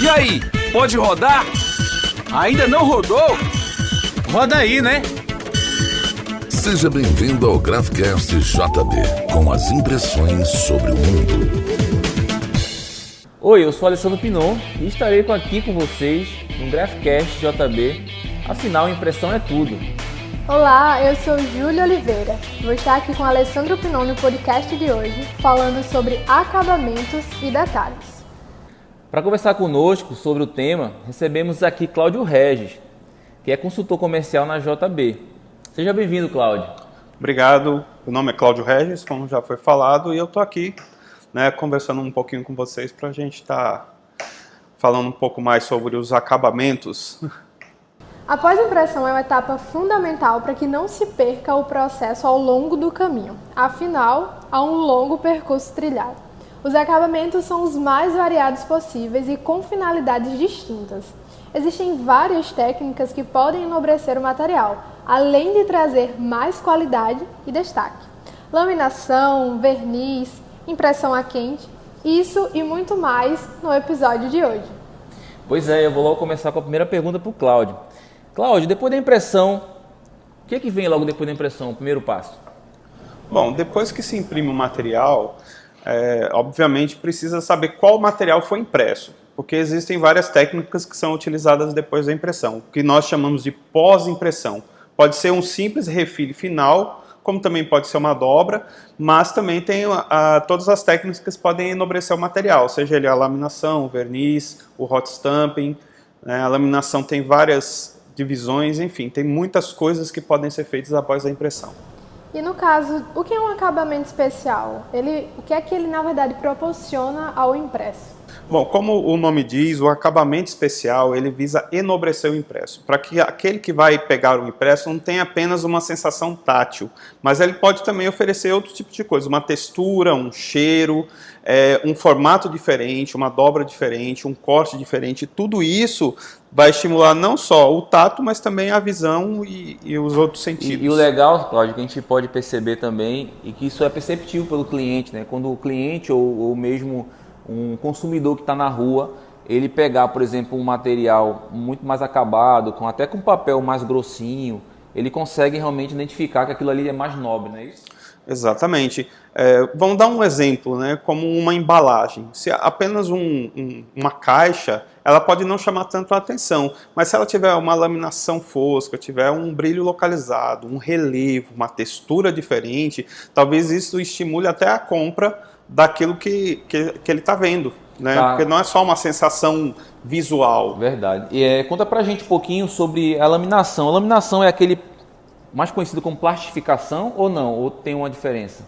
E aí, pode rodar? Ainda não rodou? Roda aí, né? Seja bem-vindo ao GraphCast JB, com as impressões sobre o mundo. Oi, eu sou Alessandro Pinon e estarei aqui com vocês no GraphCast JB. Afinal, impressão é tudo. Olá, eu sou Júlia Oliveira. Vou estar aqui com Alessandro Pinon no podcast de hoje, falando sobre acabamentos e detalhes. Para conversar conosco sobre o tema, recebemos aqui Cláudio Regis, que é consultor comercial na JB. Seja bem-vindo, Cláudio. Obrigado. O nome é Cláudio Regis, como já foi falado, e eu estou aqui, conversando um pouquinho com vocês para a gente estar falando um pouco mais sobre os acabamentos. Após a impressão é uma etapa fundamental para que não se perca o processo ao longo do caminho. Afinal, há um longo percurso trilhado. Os acabamentos são os mais variados possíveis e com finalidades distintas. Existem várias técnicas que podem enobrecer o material, além de trazer mais qualidade e destaque. Laminação, verniz, impressão a quente, isso e muito mais no episódio de hoje. Pois é, eu vou logo começar com a primeira pergunta para o Cláudio. Cláudio, depois da impressão, o que vem logo depois da impressão, o primeiro passo? Bom, depois que se imprime o material, obviamente precisa saber qual material foi impresso, porque existem várias técnicas que são utilizadas depois da impressão, que nós chamamos de pós-impressão. Pode ser um simples refile final, como também pode ser uma dobra, mas também tem todas as técnicas que podem enobrecer o material, seja ele a laminação, o verniz, o hot stamping. A laminação tem várias divisões, enfim, tem muitas coisas que podem ser feitas após a impressão. E no caso, o que é um acabamento especial? O que é que ele, na verdade, proporciona ao impresso? Bom, como o nome diz, o acabamento especial, ele visa enobrecer o impresso, para que aquele que vai pegar o impresso não tenha apenas uma sensação tátil, mas ele pode também oferecer outro tipo de coisa, uma textura, um cheiro, um formato diferente, uma dobra diferente, um corte diferente. Tudo isso vai estimular não só o tato, mas também a visão e os outros sentidos. E o legal, Cláudio, que a gente pode perceber também, e que isso é perceptível pelo cliente, né? Quando o cliente ou mesmo um consumidor que está na rua, ele pegar, por exemplo, um material muito mais acabado, até com papel mais grossinho, ele consegue realmente identificar que aquilo ali é mais nobre, não é isso? Exatamente. Vamos dar um exemplo, como uma embalagem. Se apenas uma caixa, ela pode não chamar tanto a atenção, mas se ela tiver uma laminação fosca, tiver um brilho localizado, um relevo, uma textura diferente, talvez isso estimule até a compra daquilo que ele está vendo, Tá. Porque não é só uma sensação visual. Verdade. E conta pra gente um pouquinho sobre a laminação. A laminação é aquele mais conhecido como plastificação ou não? Ou tem uma diferença?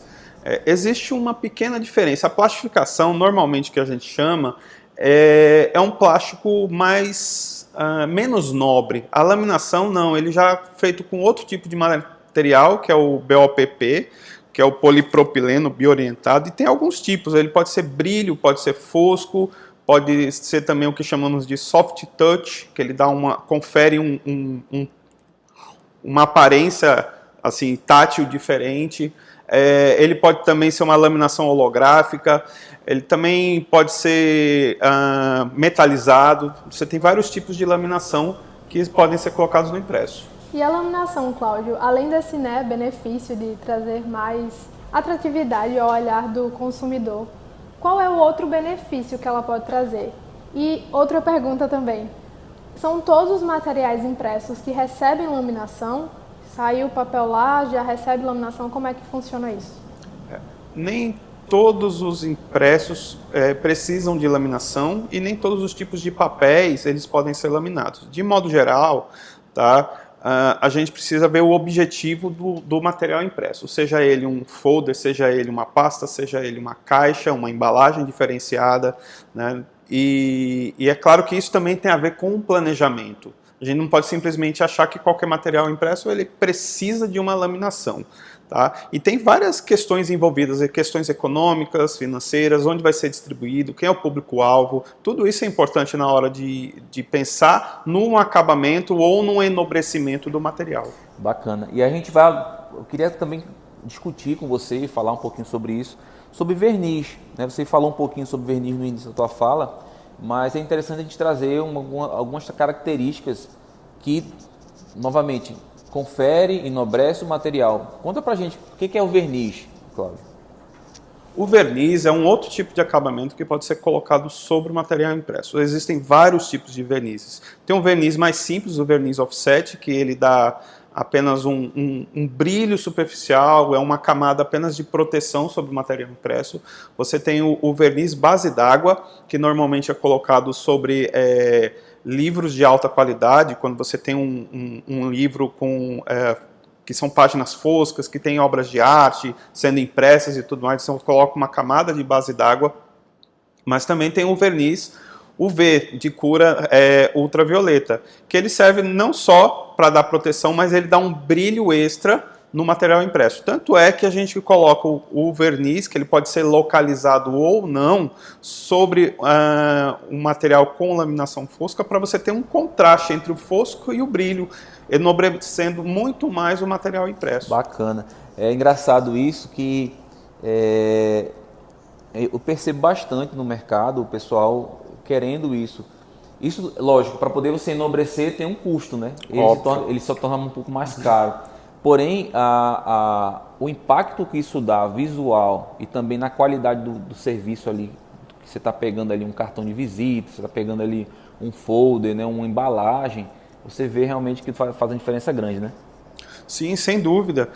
Existe uma pequena diferença. A plastificação, normalmente que a gente chama, é um plástico menos nobre. A laminação não, ele já é feito com outro tipo de material, que é o BOPP, que é o polipropileno bioorientado, e tem alguns tipos. Ele pode ser brilho, pode ser fosco, pode ser também o que chamamos de soft touch, que ele confere uma aparência assim, tátil diferente. Ele pode também ser uma laminação holográfica, ele também pode ser metalizado. Você tem vários tipos de laminação que podem ser colocados no impresso. E a laminação, Cláudio, além desse benefício de trazer mais atratividade ao olhar do consumidor, qual é o outro benefício que ela pode trazer? E outra pergunta também, são todos os materiais impressos que recebem laminação? Saiu o papel lá, já recebe laminação, como é que funciona isso? Nem todos os impressos precisam de laminação e nem todos os tipos de papéis eles podem ser laminados. De modo geral, a gente precisa ver o objetivo do material impresso, seja ele um folder, seja ele uma pasta, seja ele uma caixa, uma embalagem diferenciada, E é claro que isso também tem a ver com o planejamento. A gente não pode simplesmente achar que qualquer material impresso ele precisa de uma laminação. E tem várias questões envolvidas, questões econômicas, financeiras, onde vai ser distribuído, quem é o público-alvo. Tudo isso é importante na hora de pensar num acabamento ou num enobrecimento do material. Bacana. E eu queria também discutir com você e falar um pouquinho sobre isso, sobre verniz. Você falou um pouquinho sobre verniz no início da tua fala, mas é interessante a gente trazer algumas características que, novamente, confere, enobrece o material. Conta pra gente, o que é o verniz, Cláudio? O verniz é um outro tipo de acabamento que pode ser colocado sobre o material impresso. Existem vários tipos de vernizes. Tem um verniz mais simples, o verniz offset, que ele dá apenas um brilho superficial, é uma camada apenas de proteção sobre o material impresso. Você tem o verniz base d'água, que normalmente é colocado sobre livros de alta qualidade, quando você tem um livro com que são páginas foscas, que tem obras de arte sendo impressas e tudo mais, então você coloca uma camada de base d'água, mas também tem o verniz UV, de cura ultravioleta, que ele serve não só para dar proteção, mas ele dá um brilho extra no material impresso. Tanto é que a gente coloca o verniz, que ele pode ser localizado ou não, sobre um material com laminação fosca, para você ter um contraste entre o fosco e o brilho, enobrecendo muito mais o material impresso. Bacana. É engraçado isso que eu percebo bastante no mercado, o pessoal querendo isso. Isso, lógico, para poder você enobrecer tem um custo, né? Ele só torna um pouco mais caro. Porém, o impacto que isso dá visual e também na qualidade do serviço ali, que você está pegando ali um cartão de visita, você está pegando ali um folder, né, uma embalagem, você vê realmente que faz uma diferença grande, né? Sim, sem dúvida.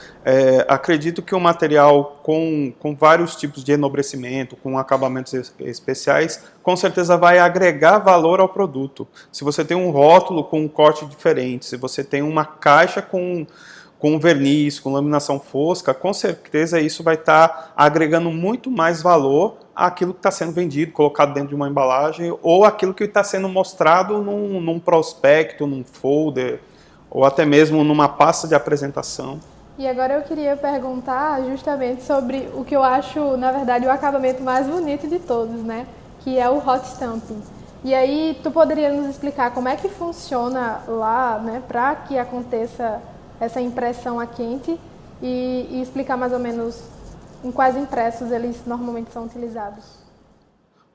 Acredito que um material com vários tipos de enobrecimento, com acabamentos especiais, com certeza vai agregar valor ao produto. Se você tem um rótulo com um corte diferente, se você tem uma caixa com verniz, com laminação fosca, com certeza isso vai estar agregando muito mais valor àquilo que está sendo vendido, colocado dentro de uma embalagem, ou aquilo que está sendo mostrado num prospecto, num folder, ou até mesmo numa pasta de apresentação. E agora eu queria perguntar justamente sobre o que eu acho, na verdade, o acabamento mais bonito de todos, né? Que é o hot stamping. E aí, tu poderia nos explicar como é que funciona lá, né? Para que aconteça essa impressão a quente e explicar mais ou menos em quais impressos eles normalmente são utilizados.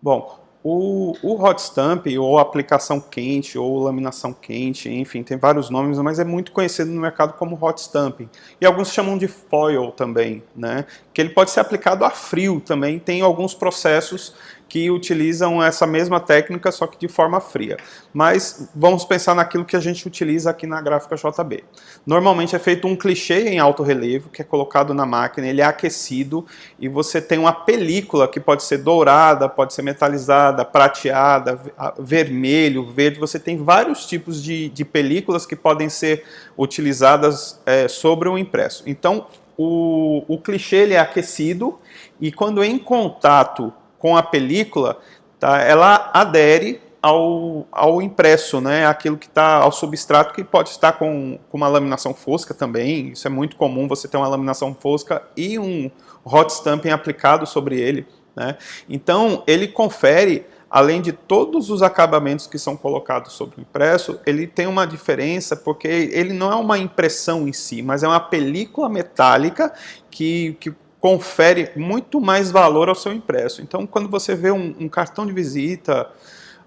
Bom, o hot stamp, ou aplicação quente, ou laminação quente, enfim, tem vários nomes, mas é muito conhecido no mercado como hot stamping. E alguns chamam de foil também, né? Que ele pode ser aplicado a frio também, tem alguns processos que utilizam essa mesma técnica, só que de forma fria. Mas vamos pensar naquilo que a gente utiliza aqui na gráfica JB. Normalmente é feito um clichê em alto relevo, que é colocado na máquina, ele é aquecido, e você tem uma película que pode ser dourada, pode ser metalizada, prateada, vermelho, verde. Você tem vários tipos de películas que podem ser utilizadas sobre o impresso. Então, o clichê ele é aquecido, e quando em contato com a película, tá, ela adere ao impresso, né, aquilo que está ao substrato, que pode estar com uma laminação fosca também. Isso é muito comum, você ter uma laminação fosca e um hot stamping aplicado sobre ele, né? Então ele confere, além de todos os acabamentos que são colocados sobre o impresso, ele tem uma diferença porque ele não é uma impressão em si, mas é uma película metálica que confere muito mais valor ao seu impresso. Então, quando você vê um cartão de visita,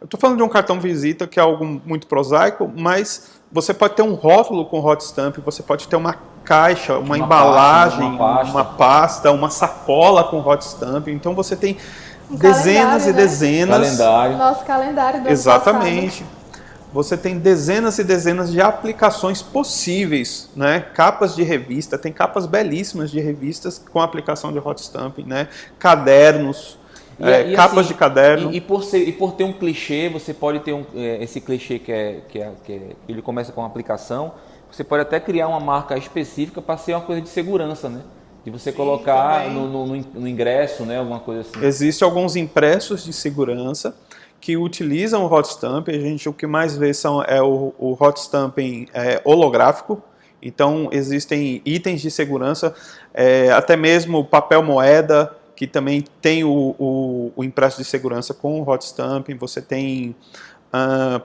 eu estou falando de um cartão de visita que é algo muito prosaico, mas você pode ter um rótulo com hot stamp, você pode ter uma caixa, uma embalagem, uma pasta, uma sacola com hot stamp. Então, você tem dezenas e dezenas... Calendário. Nosso calendário do ano Exatamente. Você tem dezenas e dezenas de aplicações possíveis, né? Capas de revista, tem capas belíssimas de revistas com aplicação de hot stamping, né? Cadernos, capas assim, de caderno. E por ter um clichê, você pode ter esse clichê que ele começa com uma aplicação, você pode até criar uma marca específica para ser uma coisa de segurança, né? De você colocar no ingresso, né? Alguma coisa assim. Existem alguns impressos de segurança que utilizam o hot stamping. O que mais vê é o hot stamping holográfico. Então existem itens de segurança, até mesmo papel moeda, que também tem o impresso de segurança com o hot stamping. Você tem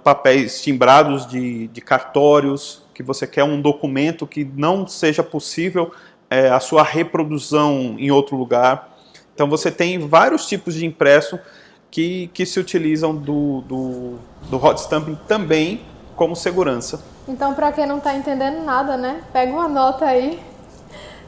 papéis timbrados de cartórios, que você quer um documento que não seja possível a sua reprodução em outro lugar. Então você tem vários tipos de impresso que se utilizam do hot stamping também como segurança. Então, para quem não está entendendo nada, né? Pega uma nota aí.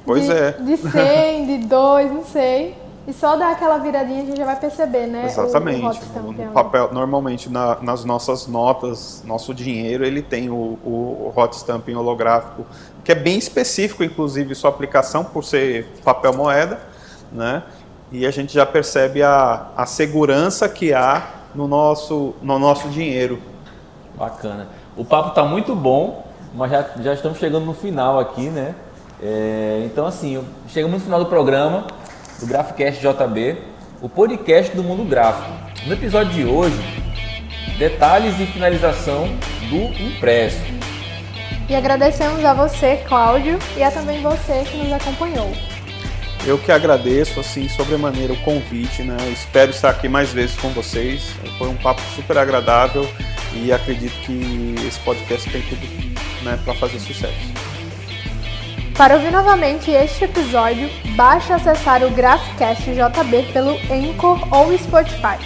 Pois de 100, de 2, não sei. E só dar aquela viradinha a gente já vai perceber, né? Exatamente. O hot stamping No papel, normalmente nas nossas notas, nosso dinheiro, ele tem o hot stamping holográfico, que é bem específico, inclusive, sua aplicação, por ser papel moeda, né? E a gente já percebe a segurança que há no nosso dinheiro. Bacana. O papo está muito bom, mas já estamos chegando no final aqui, né? Então, assim, chegamos no final do programa, do Graphcast JB, o podcast do mundo gráfico. No episódio de hoje, detalhes e finalização do impresso. E agradecemos a você, Cláudio, e a também você que nos acompanhou. Eu que agradeço, assim, sobremaneira o convite, né? Eu espero estar aqui mais vezes com vocês. Foi um papo super agradável e acredito que esse podcast tem tudo, né, para fazer sucesso. Para ouvir novamente este episódio, basta acessar o Graphcast JB pelo Anchor ou Spotify.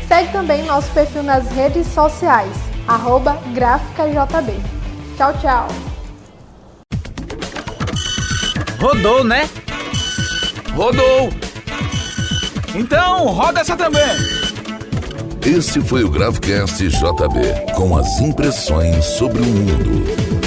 Segue também nosso perfil nas redes sociais, @GráficaJB. Tchau, tchau! Rodou, né? Rodou! Então, roda essa também! Esse foi o Graphcast JB, com as impressões sobre o mundo.